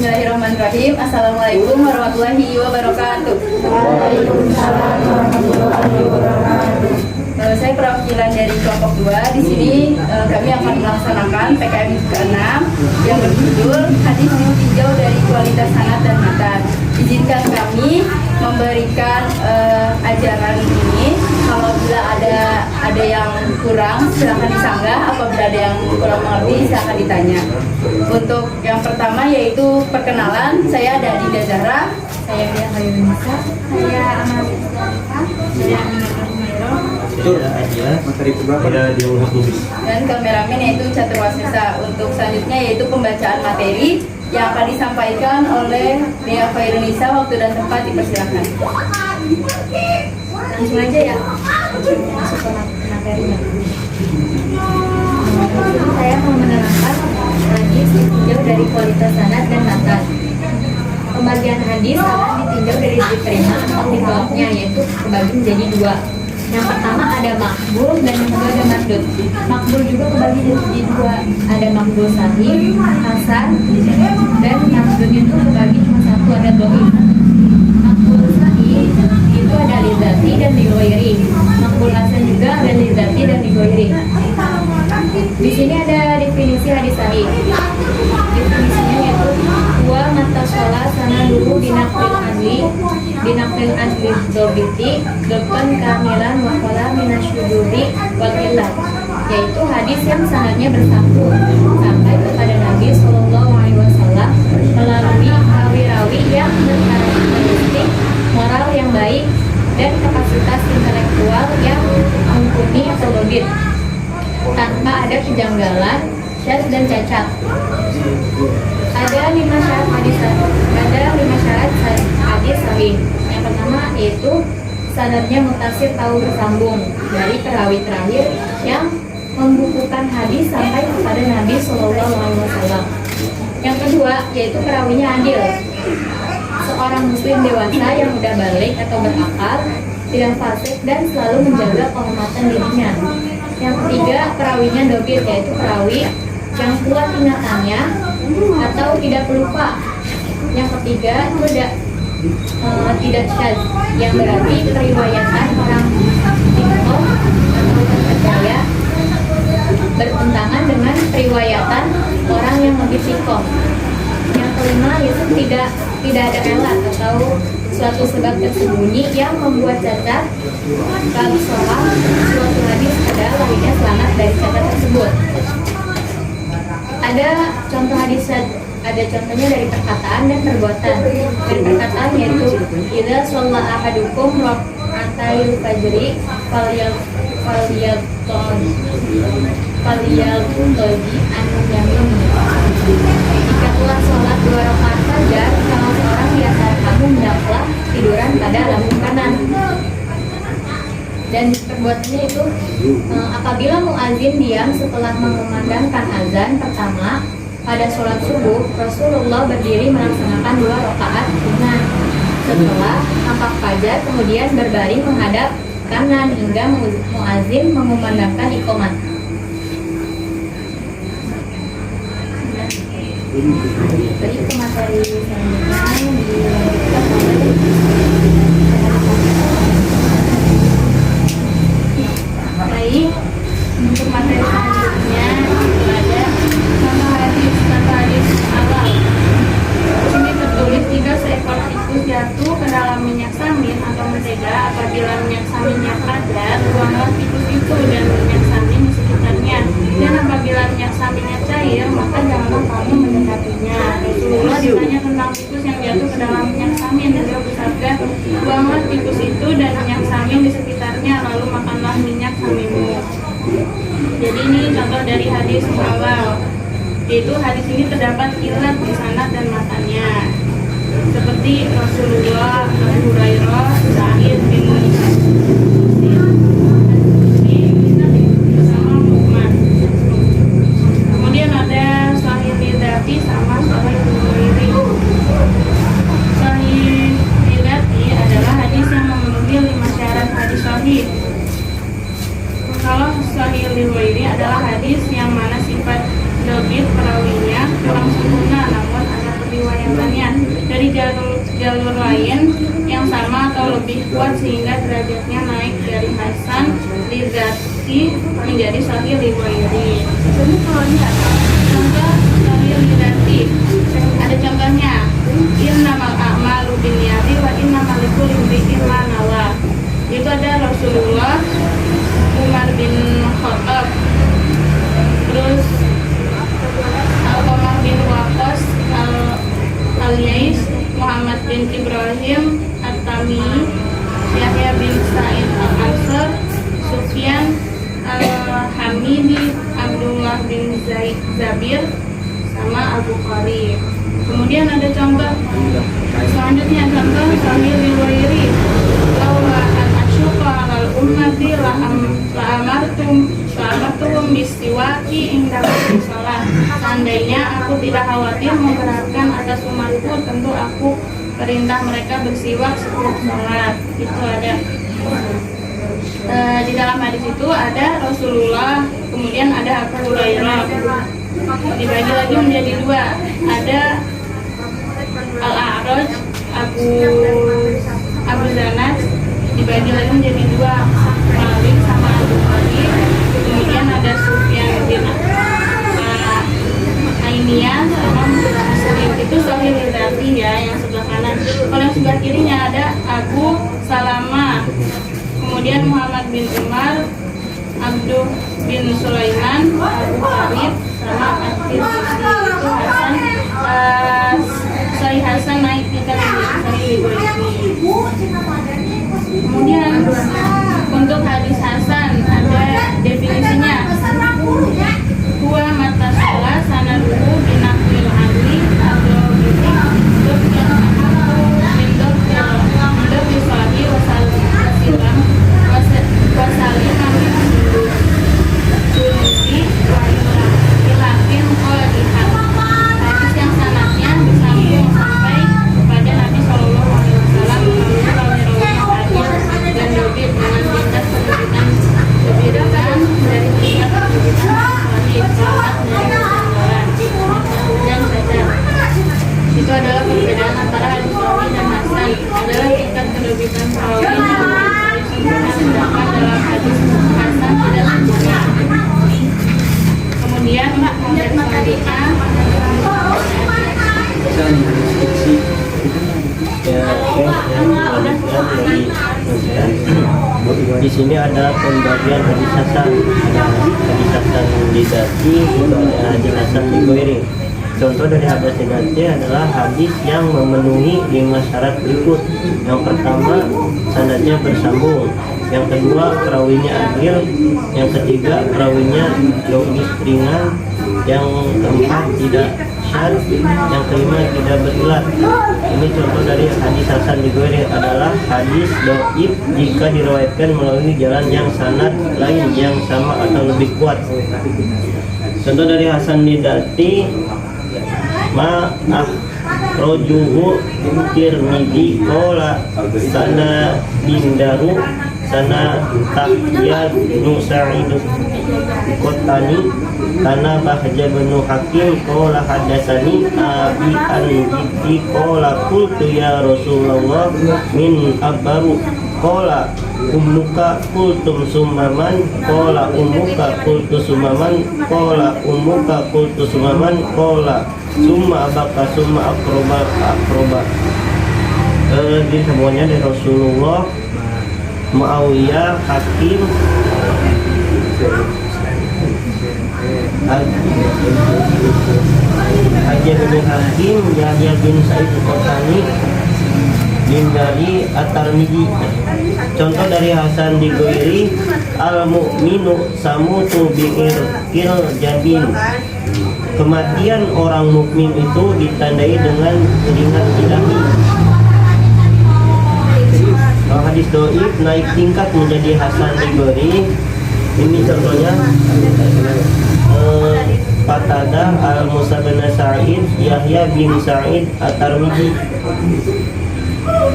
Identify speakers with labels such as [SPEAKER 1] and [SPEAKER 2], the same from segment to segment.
[SPEAKER 1] Bismillahirrahmanirrahim. Assalamualaikum warahmatullahi wabarakatuh.
[SPEAKER 2] Waalaikumsalam warahmatullahi wabarakatuh.
[SPEAKER 1] Saya perwakilan dari kelompok 2. Di sini kami akan melaksanakan PKM ke-6 yang berjudul Hadis Ditinjau dari Kualitas Sanad dan Matan. Izinkan kami memberikan ajaran ini. Kalau bila ada yang kurang, silakan disanggah. Apabila ada yang kurang mengerti, silakan ditanya. Untuk yang pertama yaitu perkenalan. Saya Dinda Zahra. Saya Dia Hayunisa. Saya Amalia Zahra. Saya Aminah Humairah.
[SPEAKER 3] Materi keberapa di Lubis.
[SPEAKER 1] Dan kameramen yaitu Catur Wasesa. Untuk selanjutnya yaitu pembacaan materi yang akan disampaikan oleh Dea Khairunisa. Waktu dan tempat dipersilakan. Langsung aja ya. Masuk ke materinya.
[SPEAKER 2] Saya mau menerangkan hadis ditinjau dari kualitas sanad dan matan. Pembagian hadis akan ditinjau dari diterima atau ditolaknya, yaitu terbagi menjadi 2. Yang pertama ada makbul dan yang kedua ada mardud. Makbul juga kebagi jadi 2. Ada makbul sahih, hasan, dan mardudnya itu kebagi cuma 1, ada dhaif. Makbul sahih itu ada lidzati dan lighairi. Makbul hasan juga ada lidzati dan lighairi. Di sini ada definisi hadis sahih. Definisinya yaitu wa matasala sanaduhu binaqlil adli dobiti depan kamilan wa qala minasyuduri wal illah, yaitu hadis yang sanadnya bersambung sampai kepada Nabi Shallallahu Alaihi Wasallam melalui rawi-rawi yang berkarakteristik moral yang baik dan kapasitas intelektual yang mumpuni atau logis tanpa ada kejanggalan, syadz dan cacat. Ada 5 syarat hadis sahih. Yang pertama yaitu sanadnya muttasil atau bersambung dari perawi terakhir yang membukukan hadis sampai kepada Nabi Shallallahu Alaihi Wasallam. Yang kedua yaitu perawinya adil, seorang muslim dewasa yang sudah balik atau berakal, tidak fasik dan selalu menjaga kehormatan dirinya. Yang ketiga perawinya dobit, yaitu perawi yang kuat ingatannya atau tidak pelupa. Yang ketiga itu tidak syadz, yang berarti periwayatan orang sikoh atau terpercaya bertentangan dengan periwayatan orang yang lebih sikoh. Yang kelima yaitu tidak ada elat atau suatu sebab tersembunyi yang membuat cacat. Kalau sholat suatu hadis ada lainnya selamat dari cacat tersebut. Ada contoh hadis, ada contohnya dari perkataan dan perbuatan. Dari perkataan yaitu idza shalla ahadukum rak'atayil fajri falyaltaqi an yamin. Jika telah sholat 2 rakaat fajar, salah seorang di antara kamu hendaklah tiduran pada lambung kanan. Dan perbuatannya itu apabila muazin diam setelah mengumandangkan azan pertama pada sholat subuh, Rasulullah berdiri melaksanakan 2 rakaat sunnah. Setelah nampak fajar, kemudian berbaring menghadap kanan hingga muazin mengumandangkan iqamah. Beri ke materi selanjutnya dilanjutkan oleh baik. Untuk materi selanjutnya ada contoh hadis awal. Di sini tertulis jika seekor tikus jatuh ke dalam minyak samin atau mentega, apabila minyak saminnya padat, buanglah tikus itu dan minyak samin di sekitarnya. Dan apabila minyak saminnya cair, maka janganlah kamu mendekatinya. Rasulullah ditanya tentang tikus yang jatuh ke dalam minyak samin, dan beliau bersabda, buanglah tikus itu dan minyak samin di sekitarnya, lalu makanlah minyak saminmu. Jadi ini contoh dari hadis awal, yaitu hadis ini terdapat ilat di sanad dan matanya, seperti Rasulullah, Abu Hurairah, Sa'id bin kemudian ada Sahih Lidzati sama Sahih Lighairi. Sahih Lidzati adalah hadis yang memenuhi 5 syarat hadis sahih. Kalau Sahih Lighairi adalah hadis yang mana sifat dobit perawinya kurang sempurna, namun ada periwayatan jalur lain yang sama atau lebih kuat sehingga derajatnya naik dari hasan lidzati menjadi sahih li ghairi. Contoh sahih lidzati ada contohnya, innamal a'malu binniyati wa innamal likulli imri'in ma nawa. Itu ada Rasulullah, Umar bin Khattab, terus Al-Qamah bin Waqqas, Al-Yais, Muhammad bin Ibrahim At-Tamimi, Yahya bin Sa'id Al-Ansar, Sufyan Al-Hamidi, Abdullah bin Zabir, sama Al-Bukhari. Kemudian ada contoh selanjutnya, contoh sahih riwayat, laula an asyqa al ummati la amartum bistiwaki inda salat. Seandainya aku tidak khawatir memberatkan atas umatku, tentu aku perintah mereka bersiwak setiap salat. Itu ada di dalam hadis itu ada Rasulullah, kemudian ada Abu Hurairah. Dibagi lagi menjadi dua, ada Al-A'raj, Abu Zanad, dibagi lagi menjadi dua, Malik sama Abu Khalid. Kemudian ada Sufyan bin Ainiyah sama Muslim. Itu sahih lidzati ya, yang sebelah kanan. Kalau yang sebelah kirinya ada Abu Salamah, kemudian Muhammad bin Umar, Abdul bin Sulaiman, Abu Khalid sama At-Tirmidzi. Itu Hasan, Sahih Hasan naik tingkat menjadi Sahih Bukhari. Kemudian untuk hadis Hasan ada definisinya. Huwa mata salah sanaduhu binaqlil adli atau hadis yang sanadnya disambung sampai kepada Nabi SAW melalui dan dobit dengan tingkat penerbitan berbeda dari tingkat penerbitan dan saja. Itu adalah perbedaan antara hadis sahih dan hasan. Adalah tingkat penerbitan sahih sedangkan dalam hadis hasan tidak sempurna. Kemudian hadis selanjutnya
[SPEAKER 3] di sini ada pembagian hadis hasan, hadis hasan lidzati, juga ada hadis hasan li ghairi. Contoh dari hadis lidzati adalah hadis yang memenuhi 5 syarat berikut. Yang pertama, sanadnya bersambung. Yang kedua, perawinya adil. Yang ketiga, perawinya dhaif ringan. Yang keempat, tidak syadz. Yang kelima, tidak berilat. Ini contoh dari hadis hasan li ghairi adalah hadis dhaif jika diriwayatkan melalui jalan yang sanad lain yang sama atau lebih kuat. Contoh dari hasan lidzati, rojuhu Tirmidzi qala sana bindaru sana tahyad nu sa'id qotani kana bahja bin hakim qala hadatsani abi al-jiddi qala qultu ya Rasulullah min abaru qala ummuka qultum sumaman qala ummuka qultu sumaman qala ummuka qultu sumaman qala summa abaka summa akroba. Di semuanya dari Rasulullah, Muawiyah, Hakim, Hajar bin Hakim, Yahya bin Sa'id Al-Qotani, bin dari At-Tirmidzi. Contoh dari Hasan li ghairi, al-mu'minu samutu bi'irqil jabin. Kematian orang mukmin itu ditandai dengan keringat dahi. Kalau hadis dhaif naik tingkat menjadi hasan li ghairi. Ini contohnya Qatadah, Al-Musa bin Sa'id, Yahya bin Sa'id At-Tirmidzi.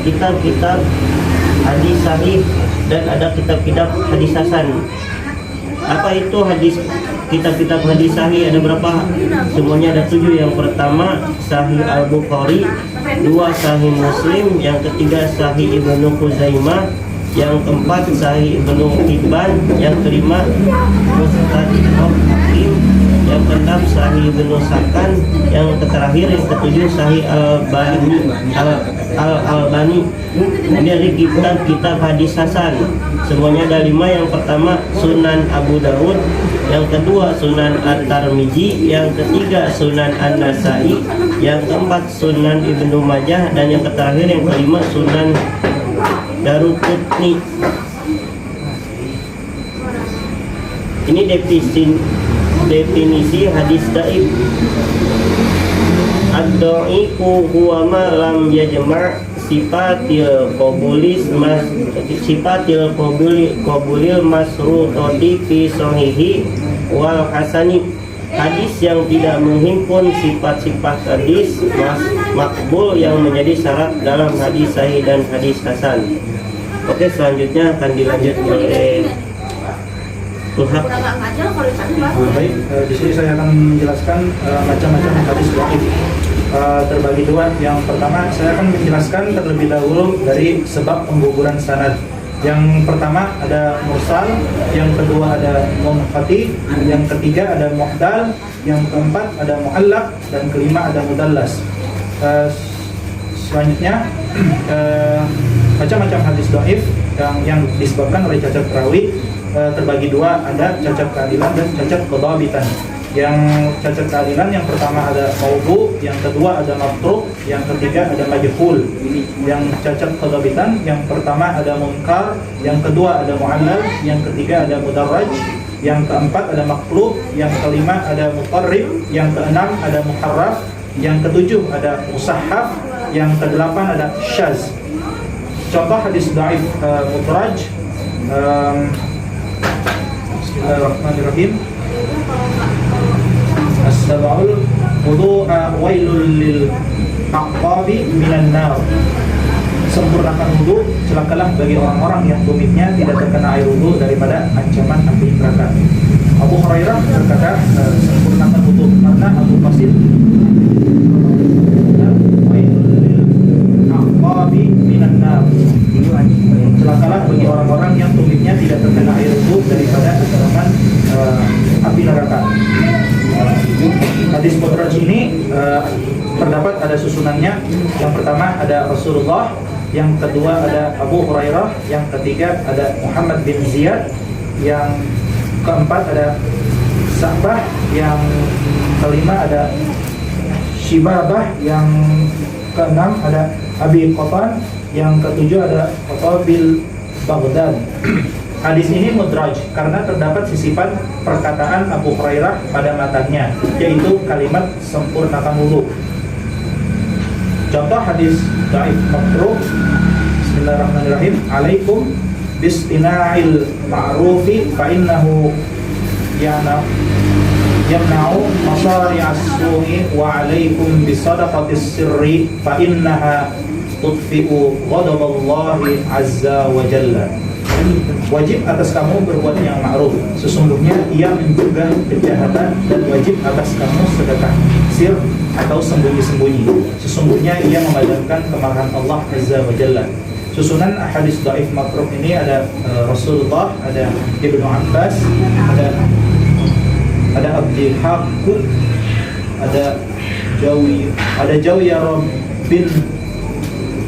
[SPEAKER 3] Kitab-kitab hadis sahih dan ada kitab-kitab hadis hasan. Apa itu hadis kitab-kitab hadis sahih ada berapa? Semuanya ada 7. Yang pertama Sahih Al-Bukhari, 2 Sahih Muslim, yang ketiga Sahih Ibnu Khuzaimah, yang keempat Sahih Ibnu Hibban, yang kelima Mustadrak Hakim, yang keenam Sahih Ibnu Sakan, yang terakhir yang ketujuh Sahih Al-Albani. Ini dari kitab hadis hasan. Semuanya ada 5. Yang pertama Sunan Abu Dawud, yang kedua Sunan At-Tirmidzi, yang ketiga Sunan An-Nasai, yang keempat Sunan Ibnu Majah, dan yang terakhir yang kelima Sunan Daruqutni. Ini definisi hadis dhaif. Ad-dhaifu huwa ma lam yajma' sifatil qabulil masrutati fi sahihi wal hasani. Hadis yang tidak menghimpun sifat-sifat hadis makbul yang menjadi syarat dalam hadis sahih dan hadis hasan. Oke, selanjutnya akan dilanjut oleh Tuhab.
[SPEAKER 4] Baik, di sini saya akan menjelaskan macam-macam hadis dhaif. Terbagi 2. Yang pertama saya akan menjelaskan terlebih dahulu dari sebab pengguguran sanad. Yang pertama ada mursal, yang kedua ada munqati, yang ketiga ada mu'dal, yang keempat ada mu'allaq, dan kelima ada mudallas. Selanjutnya macam-macam hadis dhaif yang disebabkan oleh cacat perawi terbagi 2, ada cacat keadilan dan cacat kedhabitan. Yang cacat keadilan yang pertama ada maudhu, yang kedua ada matruk, yang ketiga ada majhul. Yang cacat kedhabitan yang pertama ada munkar, yang kedua ada mu'allal, yang ketiga ada mudarraj, yang keempat ada maqlub, yang kelima ada mutarrib, yang keenam ada muharraf, yang ketujuh ada musahhaf, yang kedelapan ada syaz. Contoh hadis dhaif mudraj. Bismillahirrahmanirrahim. As-sab'ul wudu'a wailul lil aqabi minan nar. Sempurnakan wudu, celakalah bagi orang-orang yang tumitnya tidak terkena air wudu daripada ancaman api neraka. Abu Hurairah berkata, sempurnakan wudu karena Abu Qasim wailul lil aqabi minan nar. Celakalah bagi orang-orang yang tumitnya tidak terkena air wudu daripada ancaman api neraka. Hadis mudraj ini terdapat ada susunannya. Yang pertama ada Rasulullah, yang kedua ada Abu Hurairah, yang ketiga ada Muhammad bin Ziyad, yang keempat ada Sa'bah, yang kelima ada Shibabah, yang keenam ada Abi Qatan, yang ketujuh ada Qabil Baghdad. Hadis ini mudraj karena terdapat sisipan perkataan Abu Hurairah pada matanya, yaitu kalimat sempurnakan wudu. Contoh hadis dhaif makruh. Bismillahirrahmanirrahim. Alaikum bistina'il ma'rufi fa innahu yamna'u masari'as su'i wa alaikum bisadaqatis sirri fa innaha tudfi'u ghadaballahi azza wa jalla. Wajib atas kamu berbuat yang ma'ruf, sesungguhnya ia mencegah kejahatan, dan wajib atas kamu sedekah sir atau sembunyi-sembunyi, sesungguhnya ia memadamkan kemarahan Allah azza wa jalla. Susunan hadis dhaif makruh ini ada Rasulullah, ada Ibnu Abbas, ada Abdul Haqq, ada Jawiyah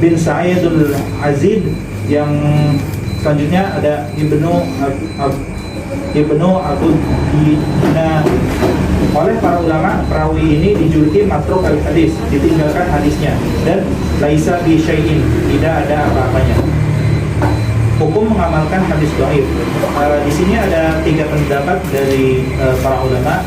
[SPEAKER 4] bin Sa'idul Azid. Yang selanjutnya ada Ibnu Abu Dina. Oleh para ulama, perawi ini dijuluki matruk al-hadis, ditinggalkan hadisnya, dan laisa bi syai'in, tidak ada apa-apanya. Hukum mengamalkan hadis dhaif. Di sini ada 3 pendapat dari para ulama.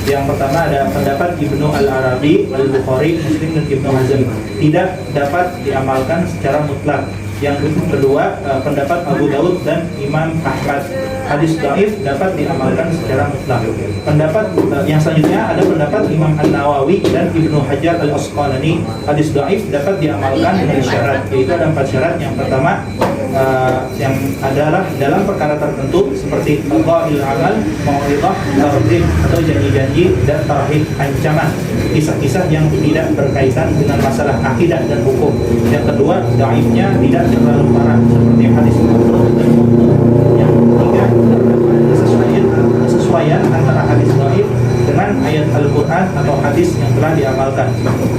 [SPEAKER 4] Yang pertama ada pendapat Ibnu Al-Arabi, Al-Bukhari, Muslim, dan Ibnu Hazm, tidak dapat diamalkan secara mutlak. Yang kedua pendapat Abu Daud dan Imam Ahmad, hadis dhaif dapat diamalkan secara mutlak. Pendapat yang selanjutnya ada pendapat Imam An-Nawawi dan Ibnu Hajar Al-Asqalani, hadis dhaif dapat diamalkan dengan syarat, yaitu ada 4 syarat. Yang pertama yang adalah dalam perkara tertentu seperti qada'il amal, mau'izah, targhib atau janji-janji dan tarhib, ancaman, kisah-kisah yang tidak berkaitan dengan masalah akidah dan hukum. Yang kedua, dhaifnya tidak terlalu parah seperti hadis mawdu' dan mawdu'. Yang ketiga, kesesuaian antara hadis dhaif dengan ayat Al-Quran atau hadis yang telah diamalkan.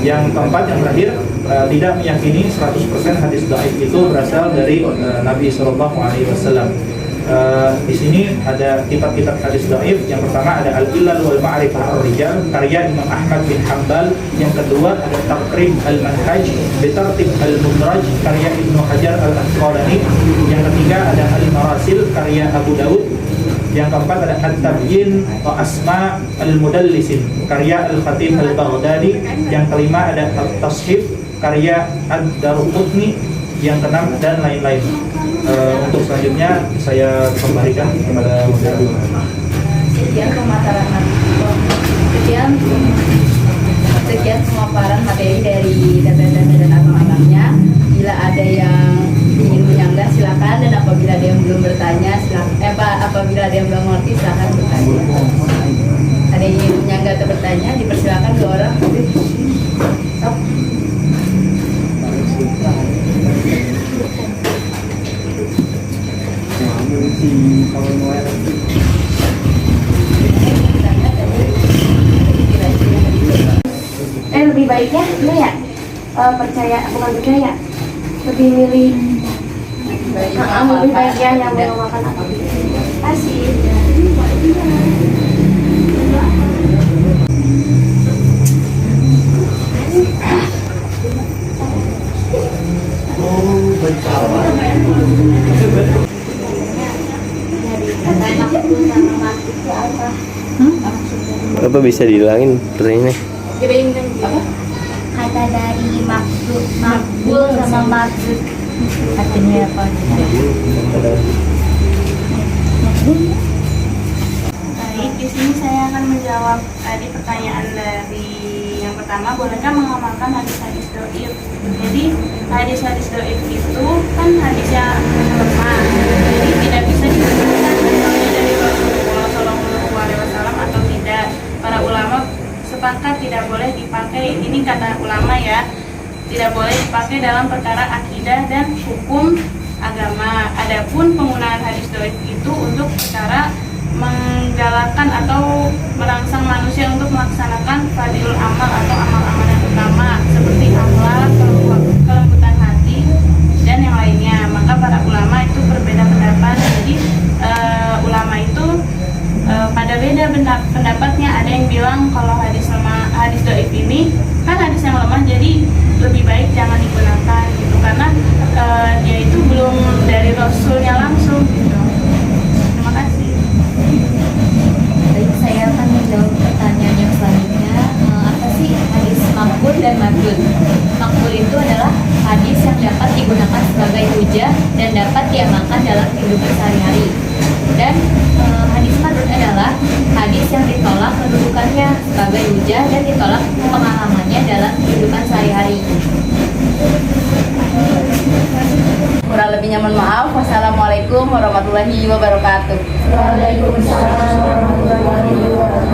[SPEAKER 4] Yang keempat, yang terakhir, tidak meyakini 100% hadis dhaif itu berasal dari Nabi SAW. Di sini ada kitab-kitab hadis dhaif. Yang pertama ada Al-Ilal wal Ma'rifah ar-Rijal karya Imam Ahmad bin Hanbal. Yang kedua ada Taqrib al-Manhaj Bitartib al-Mudraj karya Ibnu Hajar al-Asqalani. Yang ketiga ada Al-Marasil karya Abu Daud. Yang keempat ada At-Tabyin wa Asma al-Mudallisin karya Al-Khatib al-Baghdadi. Yang kelima ada At-Tashif karya Ad-Daruqutni. Yang keenam dan lain-lain. Untuk selanjutnya saya kembalikan kepada moderator.
[SPEAKER 1] Sekian pemaparan materi dari data-data dan abang-abangnya. Bila ada yang ingin menyanggah silakan, dan apabila ada yang belum bertanya silakan, apabila ada yang belum mengerti silakan bertanya. Ada yang ingin menyanggah atau bertanya, dipersilakan 2 orang. Stop.
[SPEAKER 2] Lebih baiknya ini ya percaya, bukan percaya, lebih milih lebih baiknya yang mengamalkan apa kasih.
[SPEAKER 3] Apa bisa dihilangin pertanyaannya?
[SPEAKER 2] Kata dari makbul sama maksud artinya apa? Baik, di sini saya akan menjawab tadi pertanyaan dari yang pertama, bolehkah mengamalkan hadis-hadis dhaif? Jadi hadis-hadis dhaif itu kan hadis yang lemah, jadi tidak bisa ditentukan asalnya dari Rasulullah SAW atau tidak. Para ulama sepakat tidak boleh dipakai, ini kata ulama ya, tidak boleh dipakai dalam perkara akidah dan hukum agama. Adapun penggunaan hadis dhaif itu untuk perkara menggalakkan atau merangsang manusia untuk melaksanakan fadilul amal atau amal-amal yang utama seperti akhlak, kelembutan hati dan yang lainnya. Maka para ulama itu berbeda pendapat. Jadi ulama itu pada beda pendapatnya. Ada yang bilang kalau hadis dhaif ini kan hadis yang lemah, jadi lebih baik jangan digunakan gitu, karena dia itu belum dari Rasulnya langsung gitu. Terima kasih.
[SPEAKER 1] Baik, saya akan menjawab pertanyaan yang selanjutnya. Apa sih hadis maqbul dan mardud? Maqbul itu adalah hadis yang dapat digunakan sebagai hujah dan dapat diamalkan dalam kehidupan sehari-hari. Dan hadis mardud adalah hadis yang ditolak kedudukannya sebagai hujah dan ditolak pengalamannya dalam kehidupan sehari-hari. Kurang lebihnya mohon maaf. Wassalamualaikum warahmatullahi wabarakatuh.
[SPEAKER 2] Waalaikumsalam warahmatullahi wabarakatuh.